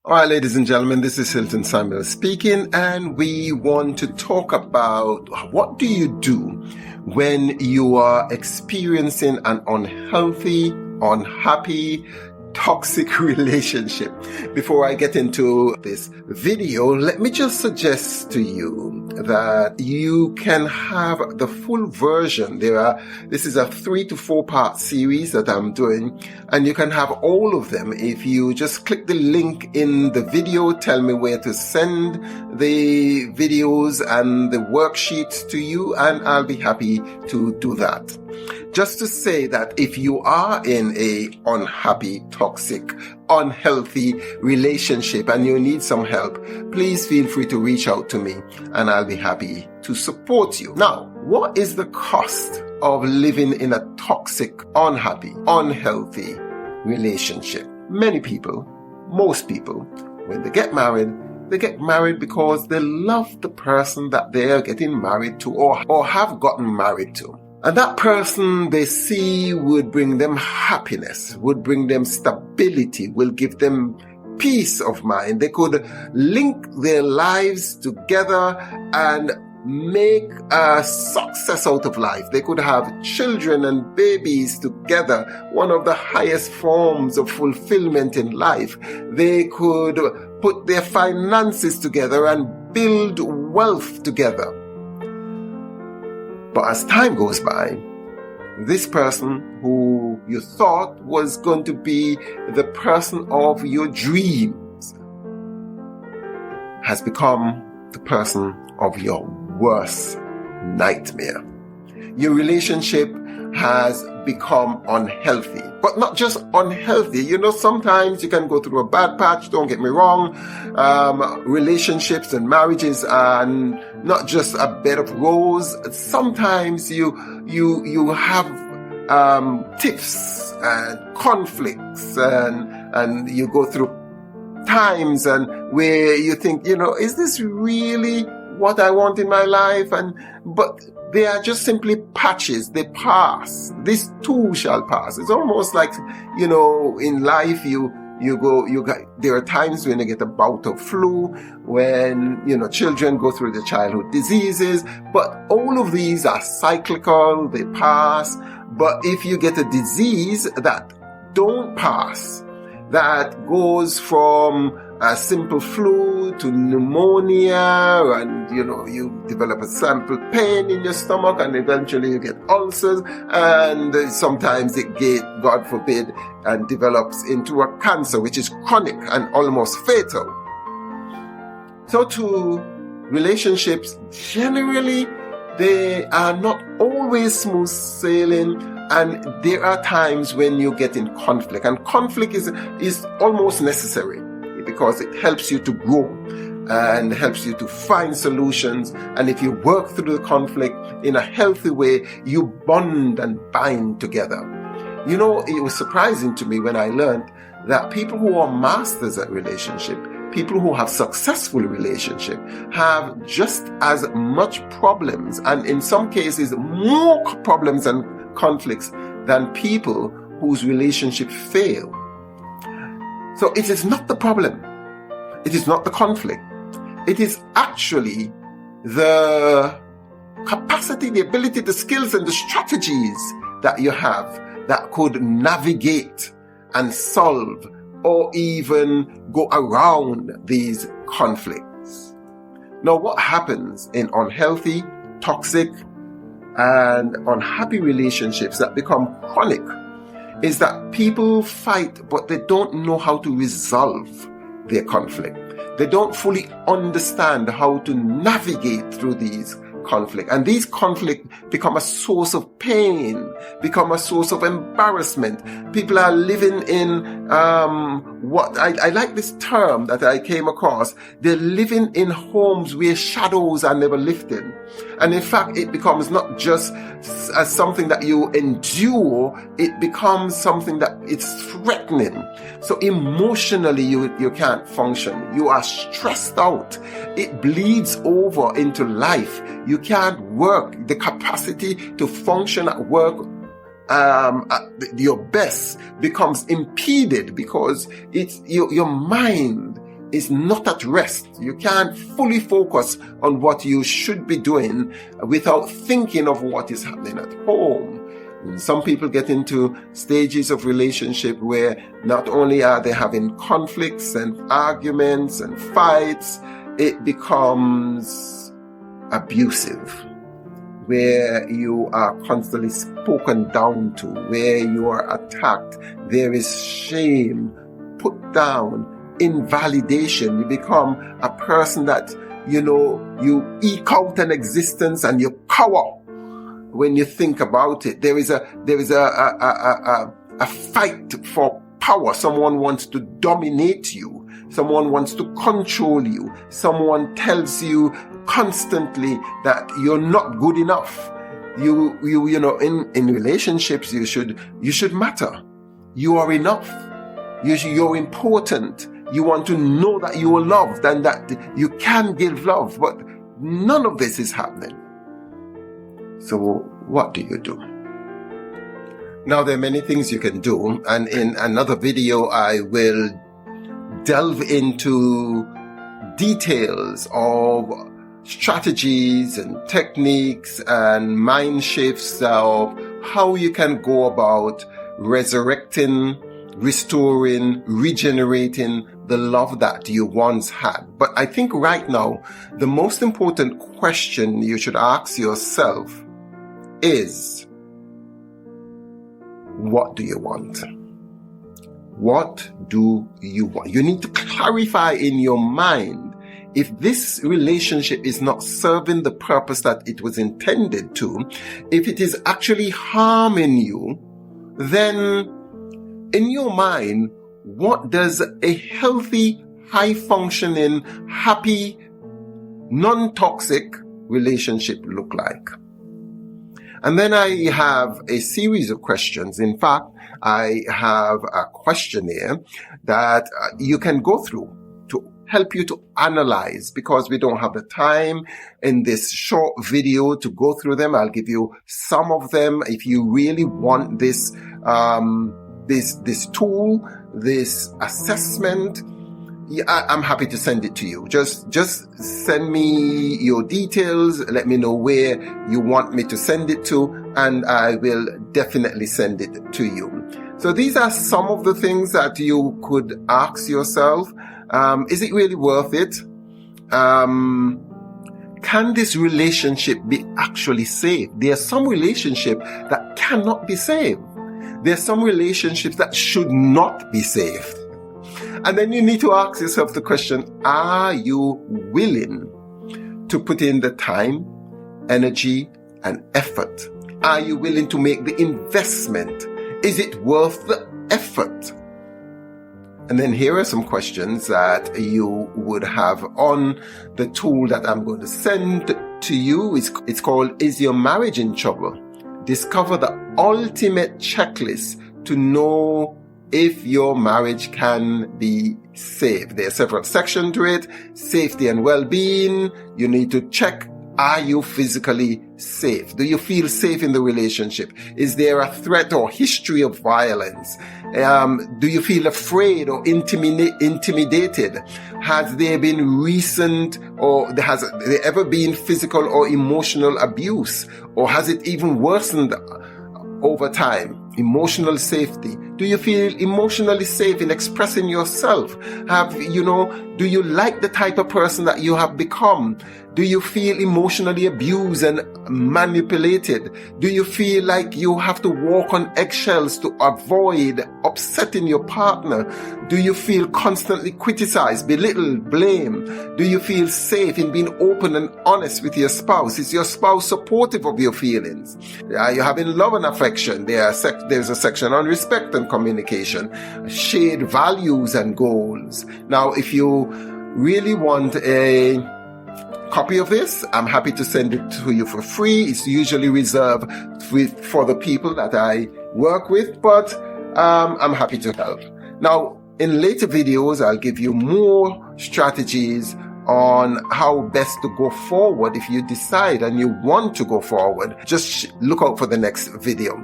All right, ladies and gentlemen, this is Hilton Samuel speaking, and we want to talk about what do you do when you are experiencing an unhealthy, unhappy, toxic relationship. Before I get into this video, let me just suggest to you that you can have the full version. This is a 3 to 4 part series that I'm doing, and you can have all of them if you just click the link in the video, tell me where to send the videos and the worksheets to you, and I'll be happy to do that. Just to say that if you are in a unhappy, toxic, unhealthy relationship and you need some help, please feel free to reach out to me and I'll be happy to support you. Now, what is the cost of living in a toxic, unhappy, unhealthy relationship? Many people, most people, when they get married because they love the person that they are getting married to or have gotten married to. And that person they see would bring them happiness, would bring them stability, will give them peace of mind. They could link their lives together and make a success out of life. They could have children and babies together, one of the highest forms of fulfillment in life. They could put their finances together and build wealth together. But as time goes by, this person who you thought was going to be the person of your dreams has become the person of your worst nightmare. Your relationship has become unhealthy, but not just unhealthy. Sometimes you can go through a bad patch, don't get me wrong. Relationships and marriages are not just a bed of roses. Sometimes you have tiffs and conflicts and you go through times and where you think, is this really what I want in my life? But they are just simply patches. They pass. This too shall pass. It's almost like, in life there are times when you get a bout of flu, when, children go through the childhood diseases, but all of these are cyclical. They pass. But if you get a disease that don't pass, that goes from a simple flu to pneumonia, and you develop a simple pain in your stomach, and eventually you get ulcers, and sometimes it God forbid, and develops into a cancer, which is chronic and almost fatal. So to relationships, generally, they are not always smooth sailing, and there are times when you get in conflict, and conflict is almost necessary, because it helps you to grow and helps you to find solutions. And if you work through the conflict in a healthy way, you bond and bind together. It was surprising to me when I learned that people who are masters at relationship, people who have successful relationship, have just as much problems, and in some cases more problems and conflicts than people whose relationship fail. So it is not the problem. It is not the conflict. It is actually the capacity, the ability, the skills, and the strategies that you have that could navigate and solve or even go around these conflicts. Now, what happens in unhealthy, toxic, and unhappy relationships that become chronic is that people fight, but they don't know how to resolve their conflict. They don't fully understand how to navigate through these conflicts. And these conflicts become a source of pain, become a source of embarrassment. People are living in what I like this term that I came across. They're living in homes where shadows are never lifted. And in fact, it becomes not just as something that you endure, it becomes something that it's threatening. So emotionally, you can't function. You are stressed out. It bleeds over into life. You can't work. The capacity to function at work at your best becomes impeded because it's your mind is not at rest. You can't fully focus on what you should be doing without thinking of what is happening at home. And some people get into stages of relationship where not only are they having conflicts and arguments and fights, it becomes abusive, where you are constantly spoken down to, where you are attacked. There is shame, put down, invalidation. You become a person that, you eke out an existence and you cower when you think about it. There is a fight for power. Someone wants to dominate you. Someone wants to control you. Someone tells you constantly that you're not good enough. In relationships, you should matter. You are enough. You're important. You want to know that you are loved and that you can give love, but none of this is happening. So what do you do? Now, there are many things you can do, and in another video, I will delve into details of strategies and techniques and mind shifts of how you can go about resurrecting, restoring, regenerating the love that you once had. But I think right now, the most important question you should ask yourself is, what do you want? What do you want? You need to clarify in your mind if this relationship is not serving the purpose that it was intended to, if it is actually harming you, then in your mind, what does a healthy, high-functioning, happy, non-toxic relationship look like? And then I have a series of questions. In fact, I have a questionnaire that you can go through to help you to analyze, because we don't have the time in this short video to go through them. I'll give you some of them. If you really want this tool, this assessment, I'm happy to send it to you. Just send me your details. Let me know where you want me to send it to, and I will definitely send it to you. So these are some of the things that you could ask yourself. Is it really worth it? Can this relationship be actually saved? There are some relationships that cannot be saved. There are some relationships that should not be saved. And then you need to ask yourself the question, are you willing to put in the time, energy, and effort? Are you willing to make the investment? Is it worth the effort? And then here are some questions that you would have on the tool that I'm going to send to you. It's called, Is Your Marriage in Trouble? Discover the ultimate checklist to know if your marriage can be saved. There are several sections to it. Safety and well-being. You need to check, are you physically safe? Do you feel safe in the relationship? Is there a threat or history of violence? Do you feel afraid or intimidated? Has there been recent, or has there ever been physical or emotional abuse? Or has it even worsened over time? Emotional safety. Do you feel emotionally safe in expressing yourself? Do you like the type of person that you have become? Do you feel emotionally abused and manipulated? Do you feel like you have to walk on eggshells to avoid upsetting your partner? Do you feel constantly criticized, belittled, blamed? Do you feel safe in being open and honest with your spouse? Is your spouse supportive of your feelings? Are you having love and affection? There's a section on respect and communication, shared values and goals. Now, if you really want a copy of this, I'm happy to send it to you for free. It's usually reserved for the people that I work with, but I'm happy to help. Now, in later videos, I'll give you more strategies on how best to go forward if you decide and you want to go forward. Just look out for the next video.